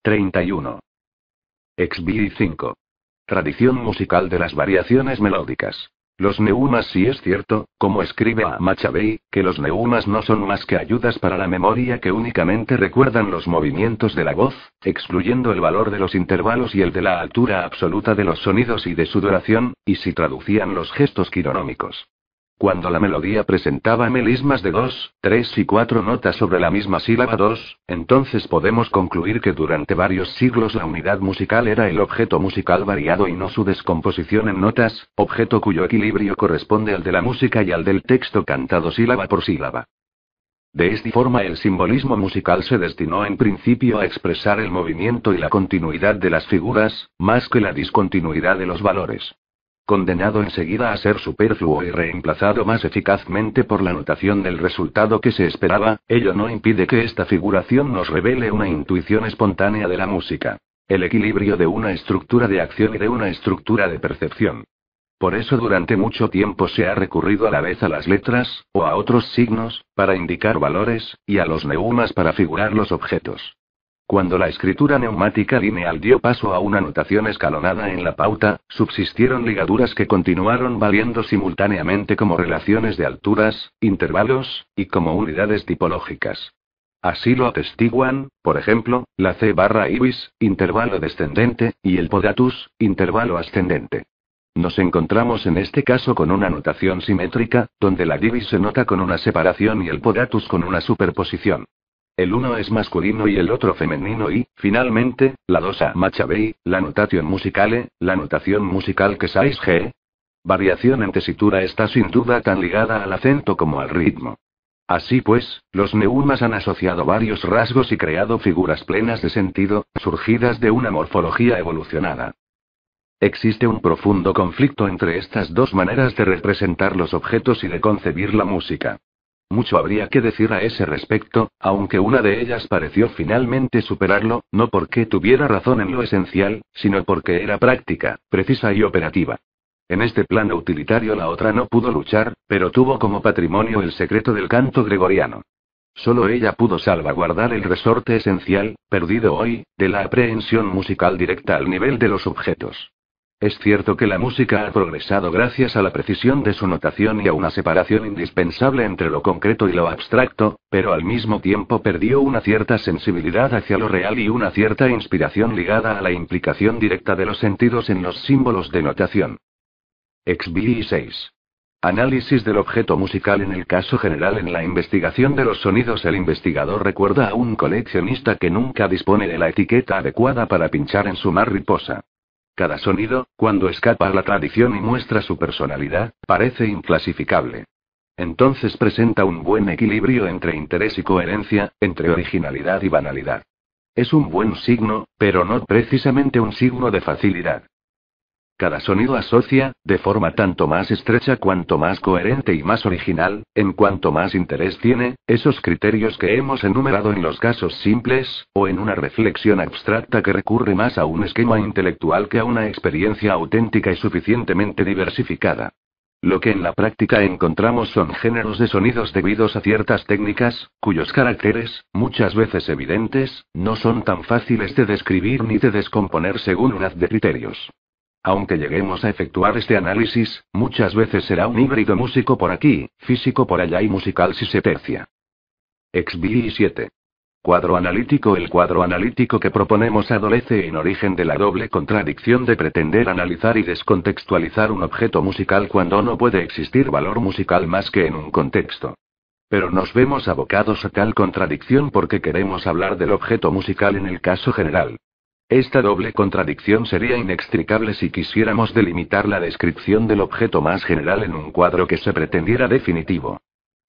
31. XBI 5. Tradición musical de las variaciones melódicas. Los neumas. Sí es cierto, como escribe a Machabei, que los neumas no son más que ayudas para la memoria que únicamente recuerdan los movimientos de la voz, excluyendo el valor de los intervalos y el de la altura absoluta de los sonidos y de su duración, y si traducían los gestos quironómicos. Cuando la melodía presentaba melismas de 2, 3 y 4 notas sobre la misma sílaba 2, entonces podemos concluir que durante varios siglos la unidad musical era el objeto musical variado y no su descomposición en notas, objeto cuyo equilibrio corresponde al de la música y al del texto cantado sílaba por sílaba. De esta forma el simbolismo musical se destinó en principio a expresar el movimiento y la continuidad de las figuras, más que la discontinuidad de los valores. Condenado enseguida a ser superfluo y reemplazado más eficazmente por la notación del resultado que se esperaba, ello no impide que esta figuración nos revele una intuición espontánea de la música. El equilibrio de una estructura de acción y de una estructura de percepción. Por eso durante mucho tiempo se ha recurrido a la vez a las letras, o a otros signos, para indicar valores, y a los neumas para figurar los objetos. Cuando la escritura neumática lineal dio paso a una notación escalonada en la pauta, subsistieron ligaduras que continuaron valiendo simultáneamente como relaciones de alturas, intervalos, y como unidades tipológicas. Así lo atestiguan, por ejemplo, la C/ibis, intervalo descendente, y el podatus, intervalo ascendente. Nos encontramos en este caso con una notación simétrica, donde la divis se nota con una separación y el podatus con una superposición. El uno es masculino y el otro femenino y, finalmente, la 2 a Machabei, la notación musicale, la notación musical que 6G. Variación en tesitura está sin duda tan ligada al acento como al ritmo. Así pues, los neumas han asociado varios rasgos y creado figuras plenas de sentido, surgidas de una morfología evolucionada. Existe un profundo conflicto entre estas dos maneras de representar los objetos y de concebir la música. Mucho habría que decir a ese respecto, aunque una de ellas pareció finalmente superarlo, no porque tuviera razón en lo esencial, sino porque era práctica, precisa y operativa. En este plano utilitario la otra no pudo luchar, pero tuvo como patrimonio el secreto del canto gregoriano. Solo ella pudo salvaguardar el resorte esencial, perdido hoy, de la aprehensión musical directa al nivel de los objetos. Es cierto que la música ha progresado gracias a la precisión de su notación y a una separación indispensable entre lo concreto y lo abstracto, pero al mismo tiempo perdió una cierta sensibilidad hacia lo real y una cierta inspiración ligada a la implicación directa de los sentidos en los símbolos de notación. XBI 6. Análisis del objeto musical en el caso general. En la investigación de los sonidos el investigador recuerda a un coleccionista que nunca dispone de la etiqueta adecuada para pinchar en su mariposa. Cada sonido, cuando escapa a la tradición y muestra su personalidad, parece inclasificable. Entonces presenta un buen equilibrio entre interés y coherencia, entre originalidad y banalidad. Es un buen signo, pero no precisamente un signo de facilidad. Cada sonido asocia, de forma tanto más estrecha cuanto más coherente y más original, en cuanto más interés tiene, esos criterios que hemos enumerado en los casos simples, o en una reflexión abstracta que recurre más a un esquema intelectual que a una experiencia auténtica y suficientemente diversificada. Lo que en la práctica encontramos son géneros de sonidos debidos a ciertas técnicas, cuyos caracteres, muchas veces evidentes, no son tan fáciles de describir ni de descomponer según un haz de criterios. Aunque lleguemos a efectuar este análisis, muchas veces será un híbrido músico por aquí, físico por allá y musical si se tercia. XBI 7. Cuadro analítico. El cuadro analítico que proponemos adolece en origen de la doble contradicción de pretender analizar y descontextualizar un objeto musical cuando no puede existir valor musical más que en un contexto. Pero nos vemos abocados a tal contradicción porque queremos hablar del objeto musical en el caso general. Esta doble contradicción sería inextricable si quisiéramos delimitar la descripción del objeto más general en un cuadro que se pretendiera definitivo.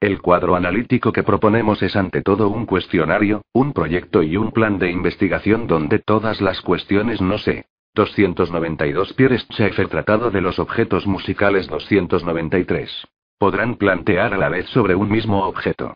El cuadro analítico que proponemos es ante todo un cuestionario, un proyecto y un plan de investigación donde todas las cuestiones no se. 292 Pierre Schaeffer Tratado de los objetos musicales 293. Podrán plantear a la vez sobre un mismo objeto.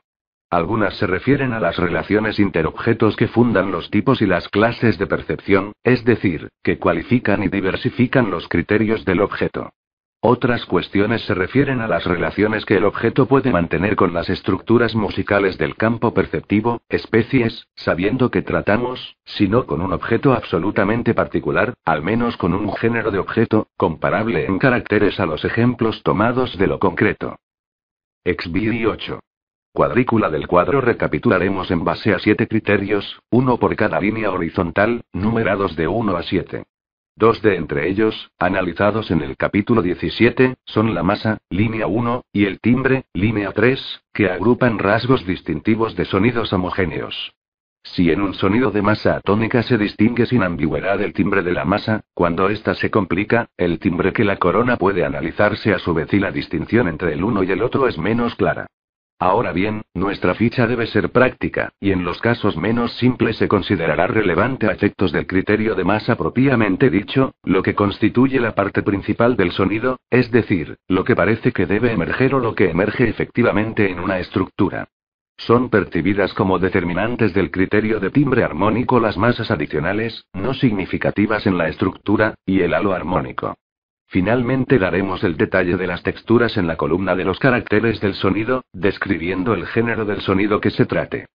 Algunas se refieren a las relaciones interobjetos que fundan los tipos y las clases de percepción, es decir, que cualifican y diversifican los criterios del objeto. Otras cuestiones se refieren a las relaciones que el objeto puede mantener con las estructuras musicales del campo perceptivo, especies, sabiendo que tratamos, si no con un objeto absolutamente particular, al menos con un género de objeto, comparable en caracteres a los ejemplos tomados de lo concreto. XBI 8. Cuadrícula del cuadro. Recapitularemos en base a 7 criterios, uno por cada línea horizontal, numerados de 1 a 7. Dos de entre ellos, analizados en el capítulo 17, son la masa, línea 1, y el timbre, línea 3, que agrupan rasgos distintivos de sonidos homogéneos. Si en un sonido de masa atómica se distingue sin ambigüedad el timbre de la masa, cuando ésta se complica, el timbre que la corona puede analizarse a su vez y la distinción entre el uno y el otro es menos clara. Ahora bien, nuestra ficha debe ser práctica, y en los casos menos simples se considerará relevante a efectos del criterio de masa propiamente dicho, lo que constituye la parte principal del sonido, es decir, lo que parece que debe emerger o lo que emerge efectivamente en una estructura. Son percibidas como determinantes del criterio de timbre armónico las masas adicionales, no significativas en la estructura, y el halo armónico. Finalmente daremos el detalle de las texturas en la columna de los caracteres del sonido, describiendo el género del sonido que se trate.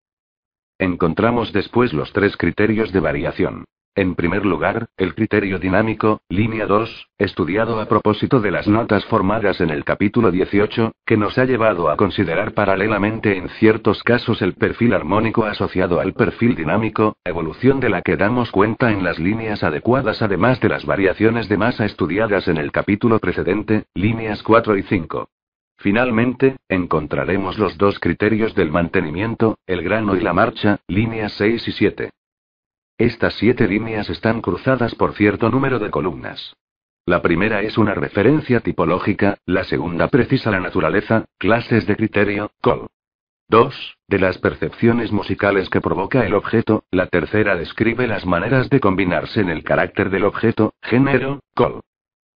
Encontramos después los 3 criterios de variación. En primer lugar, el criterio dinámico, línea 2, estudiado a propósito de las notas formadas en el capítulo 18, que nos ha llevado a considerar paralelamente en ciertos casos el perfil armónico asociado al perfil dinámico, evolución de la que damos cuenta en las líneas adecuadas además de las variaciones de masa estudiadas en el capítulo precedente, líneas 4 y 5. Finalmente, encontraremos los 2 criterios del mantenimiento, el grano y la marcha, líneas 6 y 7. Estas 7 líneas están cruzadas por cierto número de columnas. La primera es una referencia tipológica, la segunda precisa la naturaleza, clases de criterio, col. 2. De las percepciones musicales que provoca el objeto, la tercera describe las maneras de combinarse en el carácter del objeto, género, col.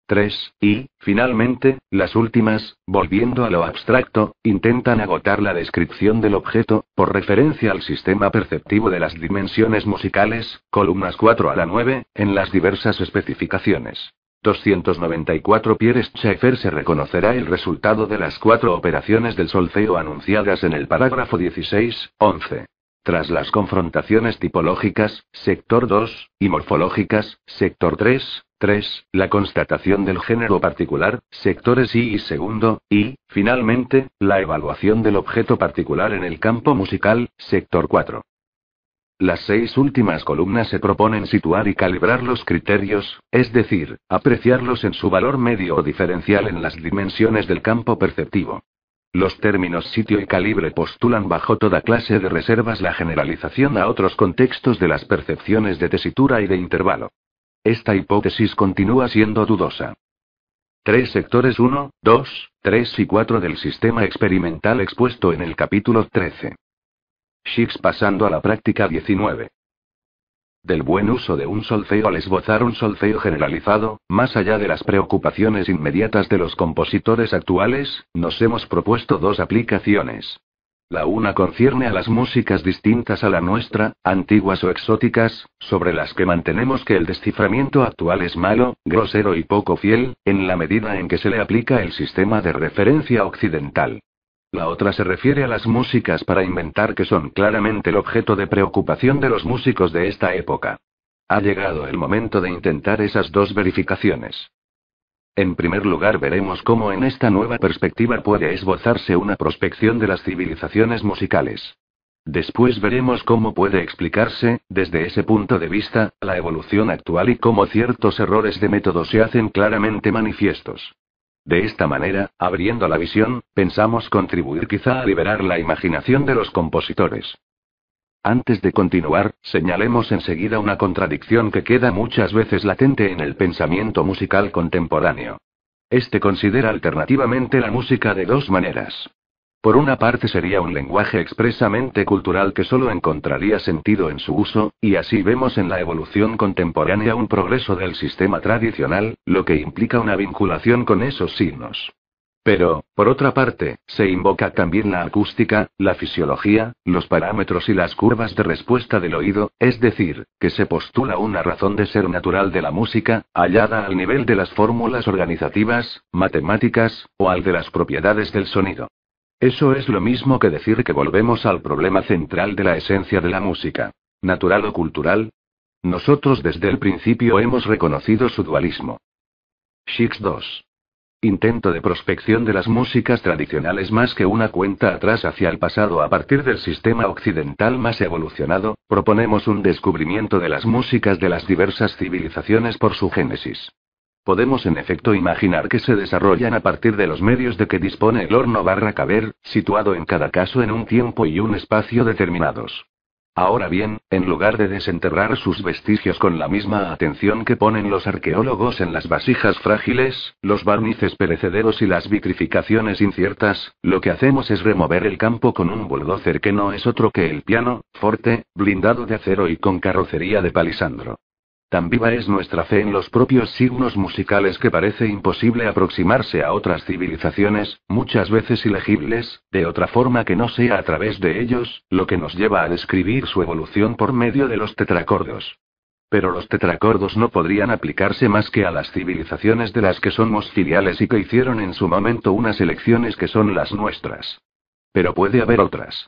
3, y, finalmente, las últimas, volviendo a lo abstracto, intentan agotar la descripción del objeto, por referencia al sistema perceptivo de las dimensiones musicales, columnas 4 a la 9, en las diversas especificaciones. 294 Pierre Schaeffer se reconocerá el resultado de las 4 operaciones del solfeo anunciadas en el parágrafo 16, 11. Tras las confrontaciones tipológicas, sector 2, y morfológicas, sector 3, la constatación del género particular, sectores I y segundo, y, finalmente, la evaluación del objeto particular en el campo musical, sector 4. Las 6 últimas columnas se proponen situar y calibrar los criterios, es decir, apreciarlos en su valor medio o diferencial en las dimensiones del campo perceptivo. Los términos sitio y calibre postulan bajo toda clase de reservas la generalización a otros contextos de las percepciones de tesitura y de intervalo. Esta hipótesis continúa siendo dudosa. 3 sectores 1, 2, 3 y 4 del sistema experimental expuesto en el capítulo 13. Schicks pasando a la práctica 19. Del buen uso de un solfeo al esbozar un solfeo generalizado, más allá de las preocupaciones inmediatas de los compositores actuales, nos hemos propuesto 2 aplicaciones. La una concierne a las músicas distintas a la nuestra, antiguas o exóticas, sobre las que mantenemos que el desciframiento actual es malo, grosero y poco fiel, en la medida en que se le aplica el sistema de referencia occidental. La otra se refiere a las músicas para inventar que son claramente el objeto de preocupación de los músicos de esta época. Ha llegado el momento de intentar esas 2 verificaciones. En primer lugar veremos cómo en esta nueva perspectiva puede esbozarse una prospección de las civilizaciones musicales. Después veremos cómo puede explicarse, desde ese punto de vista, la evolución actual y cómo ciertos errores de método se hacen claramente manifiestos. De esta manera, abriendo la visión, pensamos contribuir quizá a liberar la imaginación de los compositores. Antes de continuar, señalemos enseguida una contradicción que queda muchas veces latente en el pensamiento musical contemporáneo. Este considera alternativamente la música de 2 maneras. Por una parte sería un lenguaje expresamente cultural que solo encontraría sentido en su uso, y así vemos en la evolución contemporánea un progreso del sistema tradicional, lo que implica una vinculación con esos signos. Pero, por otra parte, se invoca también la acústica, la fisiología, los parámetros y las curvas de respuesta del oído, es decir, que se postula una razón de ser natural de la música, hallada al nivel de las fórmulas organizativas, matemáticas, o al de las propiedades del sonido. Eso es lo mismo que decir que volvemos al problema central de la esencia de la música. ¿Natural o cultural? Nosotros desde el principio hemos reconocido su dualismo. Shix 2. Intento de prospección de las músicas tradicionales más que una cuenta atrás hacia el pasado a partir del sistema occidental más evolucionado, proponemos un descubrimiento de las músicas de las diversas civilizaciones por su génesis. Podemos en efecto imaginar que se desarrollan a partir de los medios de que dispone el horno barra caber, situado en cada caso en un tiempo y un espacio determinados. Ahora bien, en lugar de desenterrar sus vestigios con la misma atención que ponen los arqueólogos en las vasijas frágiles, los barnices perecederos y las vitrificaciones inciertas, lo que hacemos es remover el campo con un bulldozer que no es otro que el piano, forte, blindado de acero y con carrocería de palisandro. Tan viva es nuestra fe en los propios signos musicales que parece imposible aproximarse a otras civilizaciones, muchas veces ilegibles, de otra forma que no sea a través de ellos, lo que nos lleva a describir su evolución por medio de los tetracordos. Pero los tetracordos no podrían aplicarse más que a las civilizaciones de las que somos filiales y que hicieron en su momento unas elecciones que son las nuestras. Pero puede haber otras.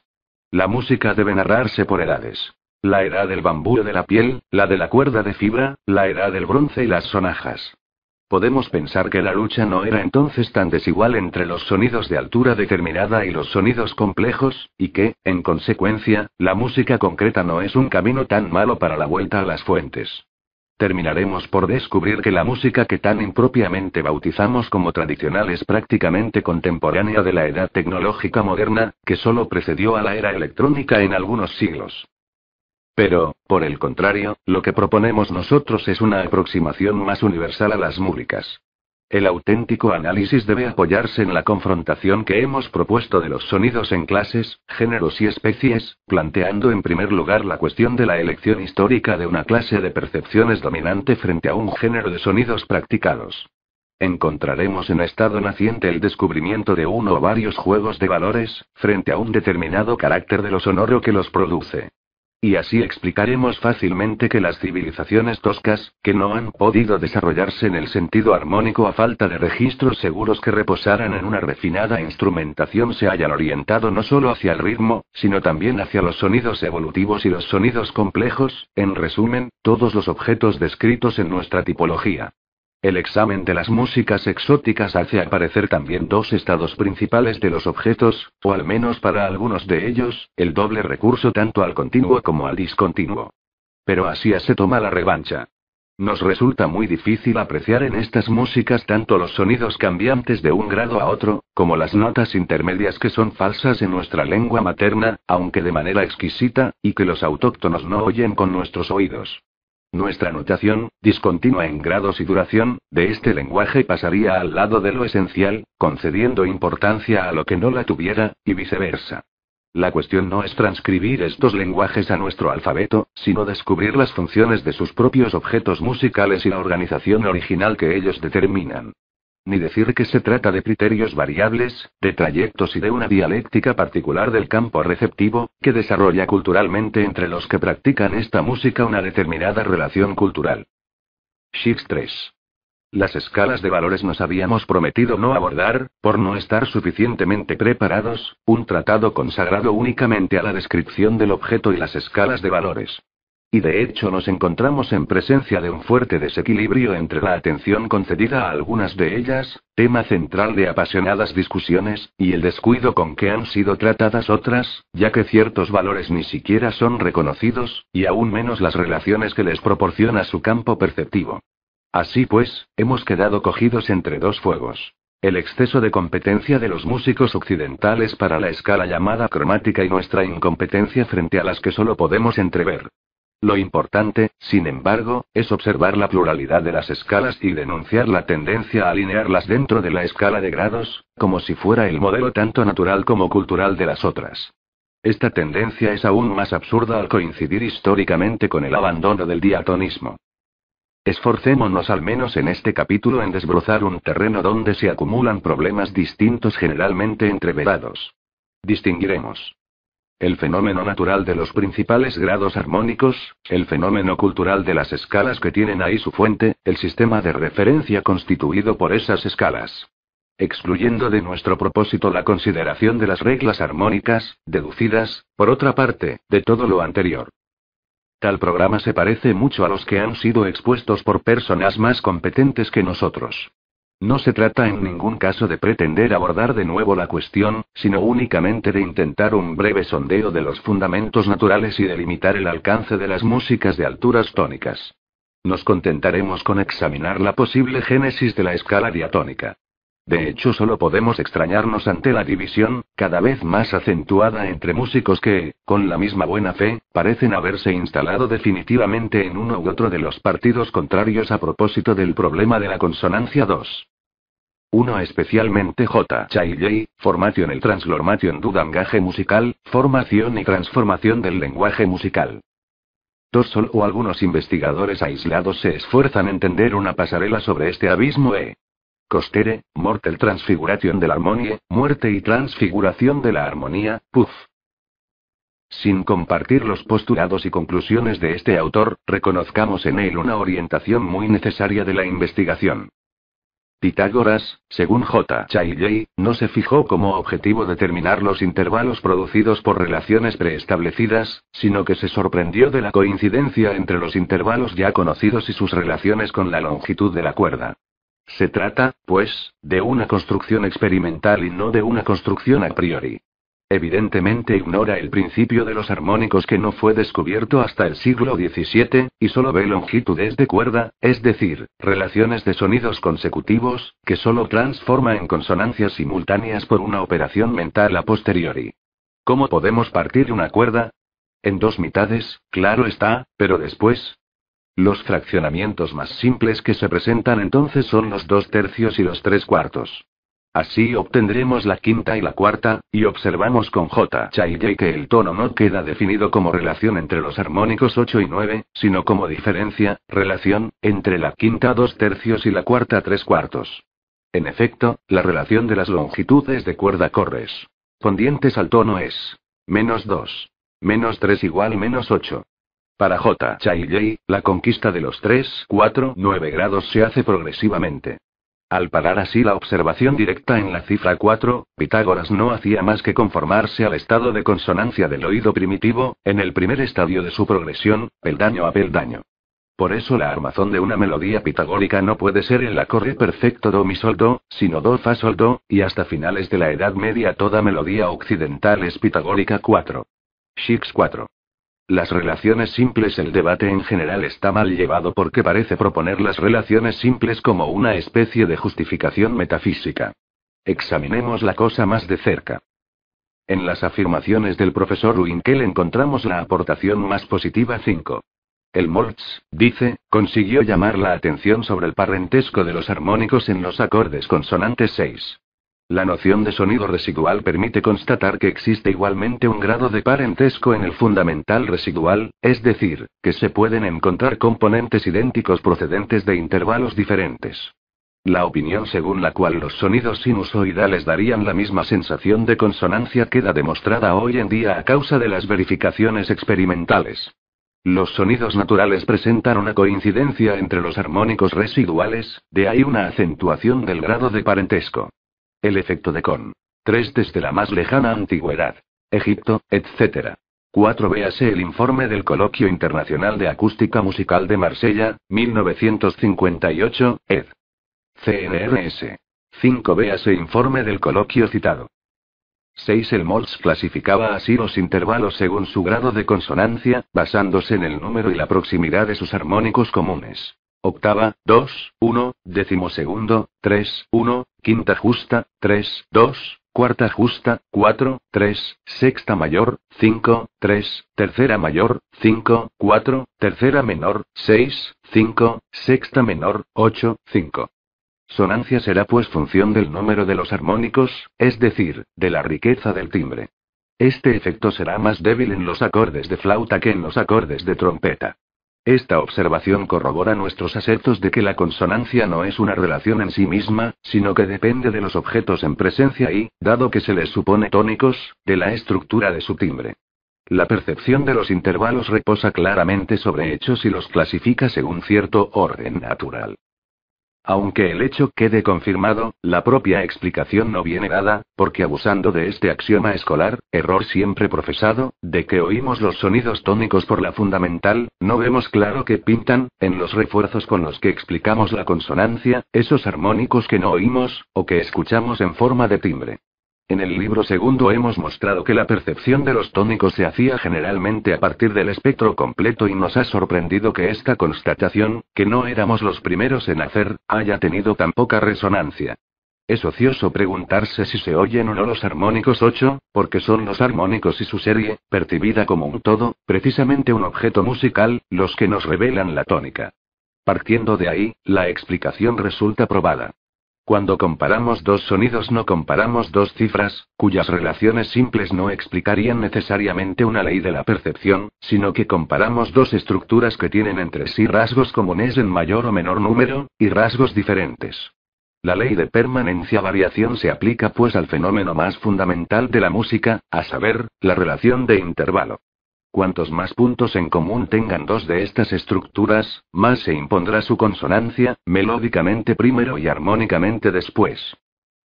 La música debe narrarse por edades. La edad del bambú o de la piel, la de la cuerda de fibra, la edad del bronce y las sonajas. Podemos pensar que la lucha no era entonces tan desigual entre los sonidos de altura determinada y los sonidos complejos, y que, en consecuencia, la música concreta no es un camino tan malo para la vuelta a las fuentes. Terminaremos por descubrir que la música que tan impropiamente bautizamos como tradicional es prácticamente contemporánea de la edad tecnológica moderna, que solo precedió a la era electrónica en algunos siglos. Pero, por el contrario, lo que proponemos nosotros es una aproximación más universal a las músicas. El auténtico análisis debe apoyarse en la confrontación que hemos propuesto de los sonidos en clases, géneros y especies, planteando en primer lugar la cuestión de la elección histórica de una clase de percepciones dominante frente a un género de sonidos practicados. Encontraremos en estado naciente el descubrimiento de uno o varios juegos de valores, frente a un determinado carácter de lo sonoro que los produce. Y así explicaremos fácilmente que las civilizaciones toscas, que no han podido desarrollarse en el sentido armónico a falta de registros seguros que reposaran en una refinada instrumentación, se hayan orientado no solo hacia el ritmo, sino también hacia los sonidos evolutivos y los sonidos complejos, en resumen, todos los objetos descritos en nuestra tipología. El examen de las músicas exóticas hace aparecer también dos estados principales de los objetos, o al menos para algunos de ellos, el doble recurso tanto al continuo como al discontinuo. Pero así se toma la revancha. Nos resulta muy difícil apreciar en estas músicas tanto los sonidos cambiantes de un grado a otro, como las notas intermedias que son falsas en nuestra lengua materna, aunque de manera exquisita, y que los autóctonos no oyen con nuestros oídos. Nuestra notación, discontinua en grados y duración, de este lenguaje pasaría al lado de lo esencial, concediendo importancia a lo que no la tuviera, y viceversa. La cuestión no es transcribir estos lenguajes a nuestro alfabeto, sino descubrir las funciones de sus propios objetos musicales y la organización original que ellos determinan. Ni decir que se trata de criterios variables, de trayectos y de una dialéctica particular del campo receptivo, que desarrolla culturalmente entre los que practican esta música una determinada relación cultural. Shix 3. Las escalas de valores nos habíamos prometido no abordar, por no estar suficientemente preparados, un tratado consagrado únicamente a la descripción del objeto y las escalas de valores. Y de hecho nos encontramos en presencia de un fuerte desequilibrio entre la atención concedida a algunas de ellas, tema central de apasionadas discusiones, y el descuido con que han sido tratadas otras, ya que ciertos valores ni siquiera son reconocidos, y aún menos las relaciones que les proporciona su campo perceptivo. Así pues, hemos quedado cogidos entre dos fuegos. El exceso de competencia de los músicos occidentales para la escala llamada cromática y nuestra incompetencia frente a las que solo podemos entrever. Lo importante, sin embargo, es observar la pluralidad de las escalas y denunciar la tendencia a alinearlas dentro de la escala de grados, como si fuera el modelo tanto natural como cultural de las otras. Esta tendencia es aún más absurda al coincidir históricamente con el abandono del diatonismo. Esforcémonos al menos en este capítulo en desbrozar un terreno donde se acumulan problemas distintos generalmente entreverados. Distinguiremos el fenómeno natural de los principales grados armónicos, el fenómeno cultural de las escalas que tienen ahí su fuente, el sistema de referencia constituido por esas escalas. Excluyendo de nuestro propósito la consideración de las reglas armónicas, deducidas, por otra parte, de todo lo anterior. Tal programa se parece mucho a los que han sido expuestos por personas más competentes que nosotros. No se trata en ningún caso de pretender abordar de nuevo la cuestión, sino únicamente de intentar un breve sondeo de los fundamentos naturales y delimitar el alcance de las músicas de alturas tónicas. Nos contentaremos con examinar la posible génesis de la escala diatónica. De hecho, solo podemos extrañarnos ante la división, cada vez más acentuada entre músicos que, con la misma buena fe, parecen haberse instalado definitivamente en uno u otro de los partidos contrarios a propósito del problema de la consonancia 2. 1. Especialmente J. Chailley, Formation el Transformation du langage musical, formación y transformación del lenguaje musical. 2. Solo algunos investigadores aislados se esfuerzan en tender una pasarela sobre este abismo Costere, Mortel Transfiguration de la Harmonie, Muerte y Transfiguración de la Armonía, Puff. Sin compartir los postulados y conclusiones de este autor, reconozcamos en él una orientación muy necesaria de la investigación. Pitágoras, según J. Chailley, no se fijó como objetivo determinar los intervalos producidos por relaciones preestablecidas, sino que se sorprendió de la coincidencia entre los intervalos ya conocidos y sus relaciones con la longitud de la cuerda. Se trata, pues, de una construcción experimental y no de una construcción a priori. Evidentemente ignora el principio de los armónicos que no fue descubierto hasta el siglo XVII, y solo ve longitudes de cuerda, es decir, relaciones de sonidos consecutivos, que solo transforma en consonancias simultáneas por una operación mental a posteriori. ¿Cómo podemos partir una cuerda? En dos mitades, claro está, pero después. Los fraccionamientos más simples que se presentan entonces son los 2/3 y los 3/4. Así obtendremos la quinta y la cuarta, y observamos con J. Chailley que el tono no queda definido como relación entre los armónicos 8 y 9, sino como diferencia, relación, entre la quinta 2/3 y la cuarta 3/4. En efecto, la relación de las longitudes de cuerda correspondientes al tono es -2. -3 igual -8. Para J. Chailley, la conquista de los 3, 4, 9 grados se hace progresivamente. Al parar así la observación directa en la cifra 4, Pitágoras no hacía más que conformarse al estado de consonancia del oído primitivo, en el primer estadio de su progresión, peldaño a peldaño. Por eso la armazón de una melodía pitagórica no puede ser el acorde perfecto do mi sol do, sino do fa sol do, y hasta finales de la Edad Media toda melodía occidental es pitagórica 4. Shix 4. Las relaciones simples. El debate en general está mal llevado porque parece proponer las relaciones simples como una especie de justificación metafísica. Examinemos la cosa más de cerca. En las afirmaciones del profesor Winkel encontramos la aportación más positiva 5. Helmholtz, dice, consiguió llamar la atención sobre el parentesco de los armónicos en los acordes consonantes 6. La noción de sonido residual permite constatar que existe igualmente un grado de parentesco en el fundamental residual, es decir, que se pueden encontrar componentes idénticos procedentes de intervalos diferentes. La opinión según la cual los sonidos sinusoidales darían la misma sensación de consonancia queda demostrada hoy en día a causa de las verificaciones experimentales. Los sonidos naturales presentan una coincidencia entre los armónicos residuales, de ahí una acentuación del grado de parentesco. El efecto de Con. 3 desde la más lejana antigüedad. Egipto, etc. 4. Véase el informe del Coloquio Internacional de Acústica Musical de Marsella, 1958, ed. CNRS. 5. Véase informe del coloquio citado. 6. Helmholtz clasificaba así los intervalos según su grado de consonancia, basándose en el número y la proximidad de sus armónicos comunes. Octava, 2, 1, decimosegundo, 3, 1, quinta justa, 3, 2, cuarta justa, 4, 3, sexta mayor, 5, 3, tercera mayor, 5, 4, tercera menor, 6, 5, sexta menor, 8, 5. Sonancia será pues función del número de los armónicos, es decir, de la riqueza del timbre. Este efecto será más débil en los acordes de flauta que en los acordes de trompeta. Esta observación corrobora nuestros asertos de que la consonancia no es una relación en sí misma, sino que depende de los objetos en presencia y, dado que se les supone tónicos, de la estructura de su timbre. La percepción de los intervalos reposa claramente sobre hechos y los clasifica según cierto orden natural. Aunque el hecho quede confirmado, la propia explicación no viene dada, porque abusando de este axioma escolar, error siempre profesado, de que oímos los sonidos tónicos por la fundamental, no vemos claro que pintan, en los refuerzos con los que explicamos la consonancia, esos armónicos que no oímos, o que escuchamos en forma de timbre. En el libro segundo hemos mostrado que la percepción de los tónicos se hacía generalmente a partir del espectro completo y nos ha sorprendido que esta constatación, que no éramos los primeros en hacer, haya tenido tan poca resonancia. Es ocioso preguntarse si se oyen o no los armónicos 8, porque son los armónicos y su serie, percibida como un todo, precisamente un objeto musical, los que nos revelan la tónica. Partiendo de ahí, la explicación resulta probada. Cuando comparamos dos sonidos no comparamos dos cifras, cuyas relaciones simples no explicarían necesariamente una ley de la percepción, sino que comparamos dos estructuras que tienen entre sí rasgos comunes en mayor o menor número, y rasgos diferentes. La ley de permanencia-variación se aplica pues al fenómeno más fundamental de la música, a saber, la relación de intervalo. Cuantos más puntos en común tengan dos de estas estructuras, más se impondrá su consonancia, melódicamente primero y armónicamente después.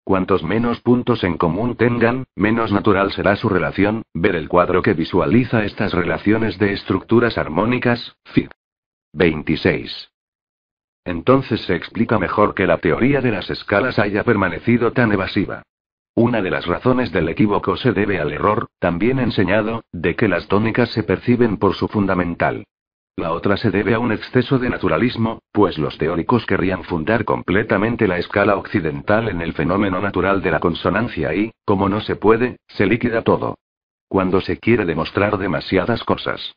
Cuantos menos puntos en común tengan, menos natural será su relación. Ver el cuadro que visualiza estas relaciones de estructuras armónicas, Fig. 26. Entonces se explica mejor que la teoría de las escalas haya permanecido tan evasiva. Una de las razones del equívoco se debe al error, también enseñado, de que las tónicas se perciben por su fundamental. La otra se debe a un exceso de naturalismo, pues los teóricos querrían fundar completamente la escala occidental en el fenómeno natural de la consonancia y, como no se puede, se liquida todo. Cuando se quiere demostrar demasiadas cosas.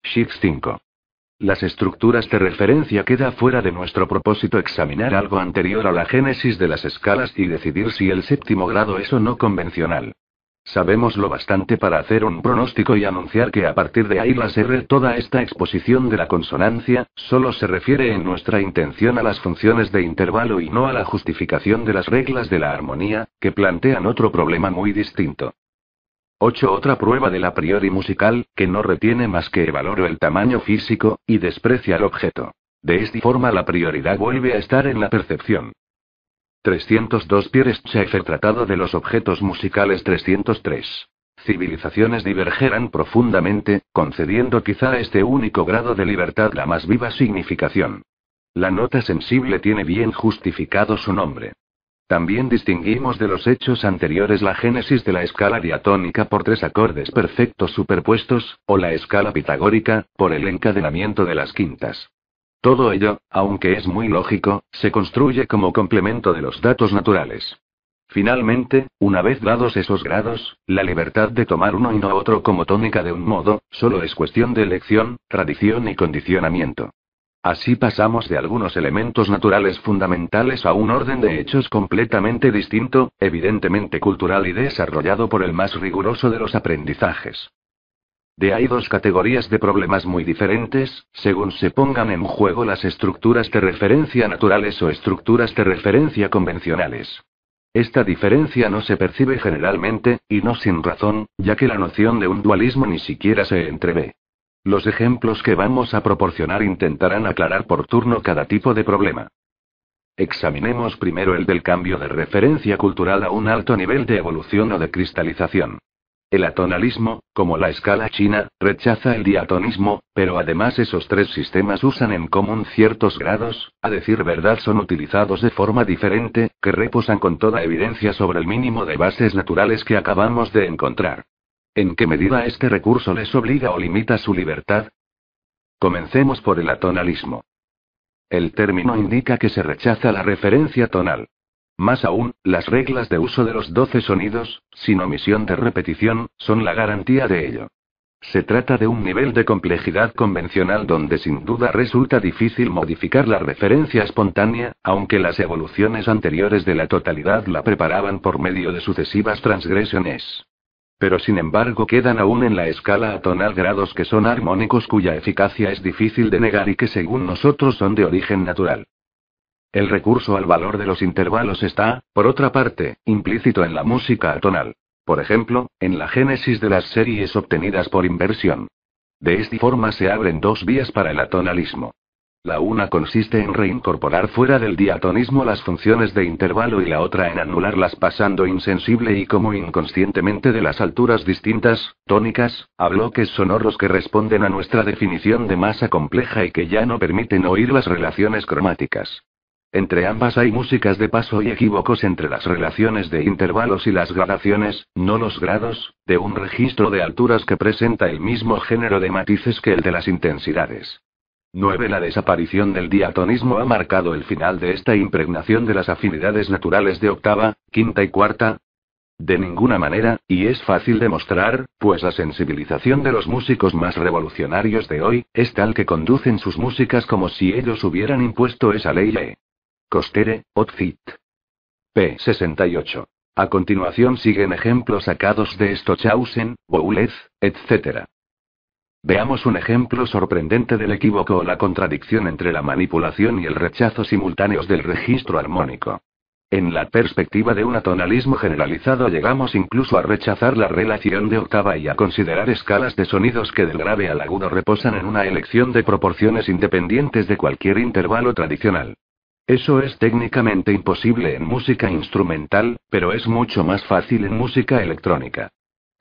Shift 5. Las estructuras de referencia queda fuera de nuestro propósito examinar algo anterior a la génesis de las escalas y decidir si el séptimo grado es o no convencional. Sabemos lo bastante para hacer un pronóstico y anunciar que a partir de ahí toda esta exposición de la consonancia, solo se refiere en nuestra intención a las funciones de intervalo y no a la justificación de las reglas de la armonía, que plantean otro problema muy distinto. 8. Otra prueba del a priori musical, que no retiene más que el valor o el tamaño físico, y desprecia al objeto. De esta forma la prioridad vuelve a estar en la percepción. 302. Pierre Schaeffer Tratado de los objetos musicales 303. Civilizaciones divergerán profundamente, concediendo quizá a este único grado de libertad la más viva significación. La nota sensible tiene bien justificado su nombre. También distinguimos de los hechos anteriores la génesis de la escala diatónica por tres acordes perfectos superpuestos, o la escala pitagórica, por el encadenamiento de las quintas. Todo ello, aunque es muy lógico, se construye como complemento de los datos naturales. Finalmente, una vez dados esos grados, la libertad de tomar uno y no otro como tónica de un modo, solo es cuestión de elección, tradición y condicionamiento. Así pasamos de algunos elementos naturales fundamentales a un orden de hechos completamente distinto, evidentemente cultural y desarrollado por el más riguroso de los aprendizajes. De ahí dos categorías de problemas muy diferentes, según se pongan en juego las estructuras de referencia naturales o estructuras de referencia convencionales. Esta diferencia no se percibe generalmente, y no sin razón, ya que la noción de un dualismo ni siquiera se entrevé. Los ejemplos que vamos a proporcionar intentarán aclarar por turno cada tipo de problema. Examinemos primero el del cambio de referencia cultural a un alto nivel de evolución o de cristalización. El atonalismo, como la escala china, rechaza el diatonismo, pero además esos tres sistemas usan en común ciertos grados, a decir verdad son utilizados de forma diferente, que reposan con toda evidencia sobre el mínimo de bases naturales que acabamos de encontrar. ¿En qué medida este recurso les obliga o limita su libertad? Comencemos por el atonalismo. El término indica que se rechaza la referencia tonal. Más aún, las reglas de uso de los 12 sonidos, sin omisión de repetición, son la garantía de ello. Se trata de un nivel de complejidad convencional donde sin duda resulta difícil modificar la referencia espontánea, aunque las evoluciones anteriores de la totalidad la preparaban por medio de sucesivas transgresiones. Pero sin embargo quedan aún en la escala atonal grados que son armónicos cuya eficacia es difícil de negar y que según nosotros son de origen natural. El recurso al valor de los intervalos está, por otra parte, implícito en la música atonal. Por ejemplo, en la génesis de las series obtenidas por inversión. De esta forma se abren dos vías para el atonalismo. La una consiste en reincorporar fuera del diatonismo las funciones de intervalo y la otra en anularlas pasando insensible y como inconscientemente de las alturas distintas, tónicas, a bloques sonoros que responden a nuestra definición de masa compleja y que ya no permiten oír las relaciones cromáticas. Entre ambas hay músicas de paso y equívocos entre las relaciones de intervalos y las gradaciones, no los grados, de un registro de alturas que presenta el mismo género de matices que el de las intensidades. 9. La desaparición del diatonismo ha marcado el final de esta impregnación de las afinidades naturales de octava, quinta y cuarta. De ninguna manera, y es fácil demostrar, pues la sensibilización de los músicos más revolucionarios de hoy, es tal que conducen sus músicas como si ellos hubieran impuesto esa ley. Costere, Otfit. P. 68. A continuación siguen ejemplos sacados de Stockhausen, Boulez, etc. Veamos un ejemplo sorprendente del equívoco o la contradicción entre la manipulación y el rechazo simultáneos del registro armónico. En la perspectiva de un atonalismo generalizado llegamos incluso a rechazar la relación de octava y a considerar escalas de sonidos que del grave al agudo reposan en una elección de proporciones independientes de cualquier intervalo tradicional. Eso es técnicamente imposible en música instrumental, pero es mucho más fácil en música electrónica.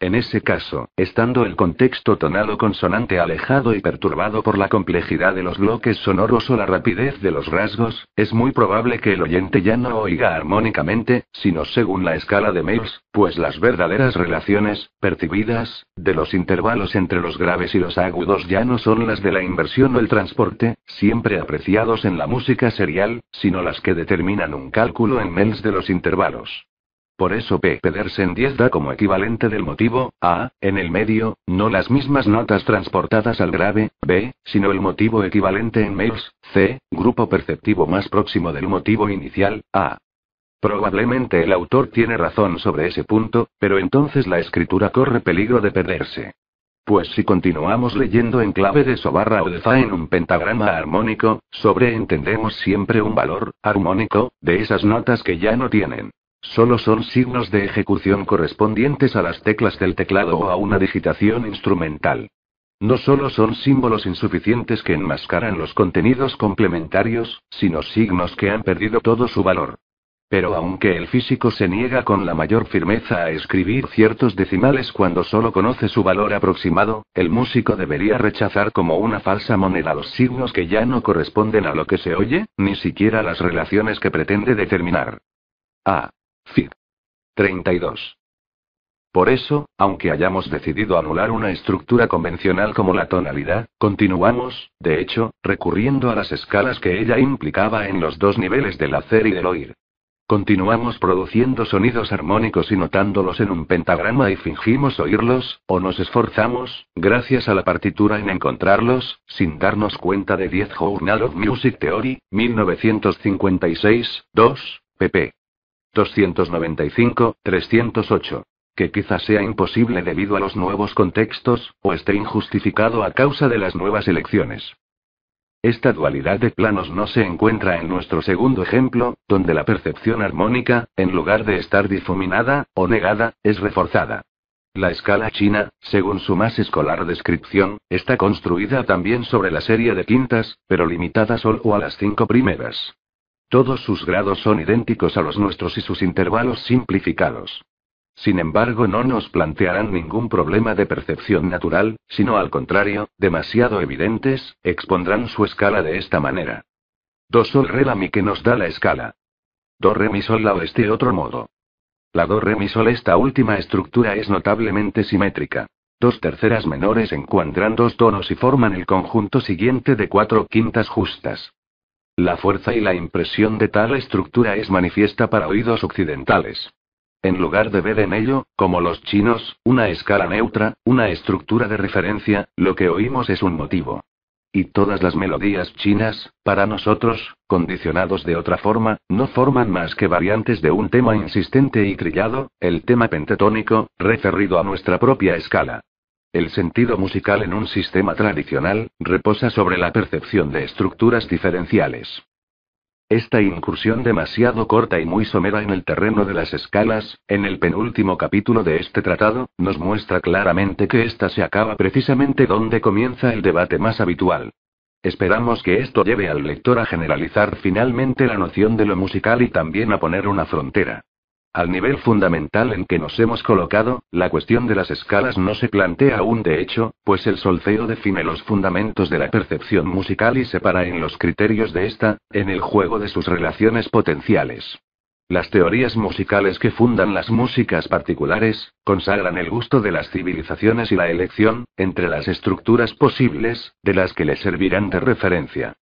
En ese caso, estando el contexto tonal o consonante alejado y perturbado por la complejidad de los bloques sonoros o la rapidez de los rasgos, es muy probable que el oyente ya no oiga armónicamente, sino según la escala de Miles, pues las verdaderas relaciones, percibidas, de los intervalos entre los graves y los agudos ya no son las de la inversión o el transporte, siempre apreciados en la música serial, sino las que determinan un cálculo en Miles de los intervalos. Por eso P. Pedersen 10 da como equivalente del motivo, A, en el medio, no las mismas notas transportadas al grave, B, sino el motivo equivalente en Miles, C, grupo perceptivo más próximo del motivo inicial, A. Probablemente el autor tiene razón sobre ese punto, pero entonces la escritura corre peligro de perderse. Pues si continuamos leyendo en clave de So barra o de Fa en un pentagrama armónico, sobreentendemos siempre un valor, armónico, de esas notas que ya no tienen. Solo son signos de ejecución correspondientes a las teclas del teclado o a una digitación instrumental. No solo son símbolos insuficientes que enmascaran los contenidos complementarios, sino signos que han perdido todo su valor. Pero aunque el físico se niega con la mayor firmeza a escribir ciertos decimales cuando solo conoce su valor aproximado, el músico debería rechazar como una falsa moneda los signos que ya no corresponden a lo que se oye, ni siquiera las relaciones que pretende determinar. A. Fi. 32. Por eso, aunque hayamos decidido anular una estructura convencional como la tonalidad, continuamos, de hecho, recurriendo a las escalas que ella implicaba en los dos niveles del hacer y del oír. Continuamos produciendo sonidos armónicos y notándolos en un pentagrama y fingimos oírlos, o nos esforzamos, gracias a la partitura en encontrarlos, sin darnos cuenta de 10 Journal of Music Theory, 1956, 2, pp. 295, 308. Que quizás sea imposible debido a los nuevos contextos, o esté injustificado a causa de las nuevas elecciones. Esta dualidad de planos no se encuentra en nuestro segundo ejemplo, donde la percepción armónica, en lugar de estar difuminada, o negada, es reforzada. La escala china, según su más escolar descripción, está construida también sobre la serie de quintas, pero limitada solo a las 5 primeras. Todos sus grados son idénticos a los nuestros y sus intervalos simplificados. Sin embargo, no nos plantearán ningún problema de percepción natural, sino al contrario, demasiado evidentes, expondrán su escala de esta manera. Do sol re la mi que nos da la escala. Do re mi sol la o este otro modo. La do re mi sol esta última estructura es notablemente simétrica. 2/3 menores encuadran dos tonos y forman el conjunto siguiente de 4/5 justas. La fuerza y la impresión de tal estructura es manifiesta para oídos occidentales. En lugar de ver en ello, como los chinos, una escala neutra, una estructura de referencia, lo que oímos es un motivo. Y todas las melodías chinas, para nosotros, condicionados de otra forma, no forman más que variantes de un tema insistente y trillado, el tema pentatónico, referido a nuestra propia escala. El sentido musical en un sistema tradicional, reposa sobre la percepción de estructuras diferenciales. Esta incursión demasiado corta y muy somera en el terreno de las escalas, en el penúltimo capítulo de este tratado, nos muestra claramente que ésta se acaba precisamente donde comienza el debate más habitual. Esperamos que esto lleve al lector a generalizar finalmente la noción de lo musical y también a poner una frontera. Al nivel fundamental en que nos hemos colocado, la cuestión de las escalas no se plantea aún de hecho, pues el solfeo define los fundamentos de la percepción musical y separa en los criterios de esta, en el juego de sus relaciones potenciales. Las teorías musicales que fundan las músicas particulares, consagran el gusto de las civilizaciones y la elección, entre las estructuras posibles, de las que les servirán de referencia.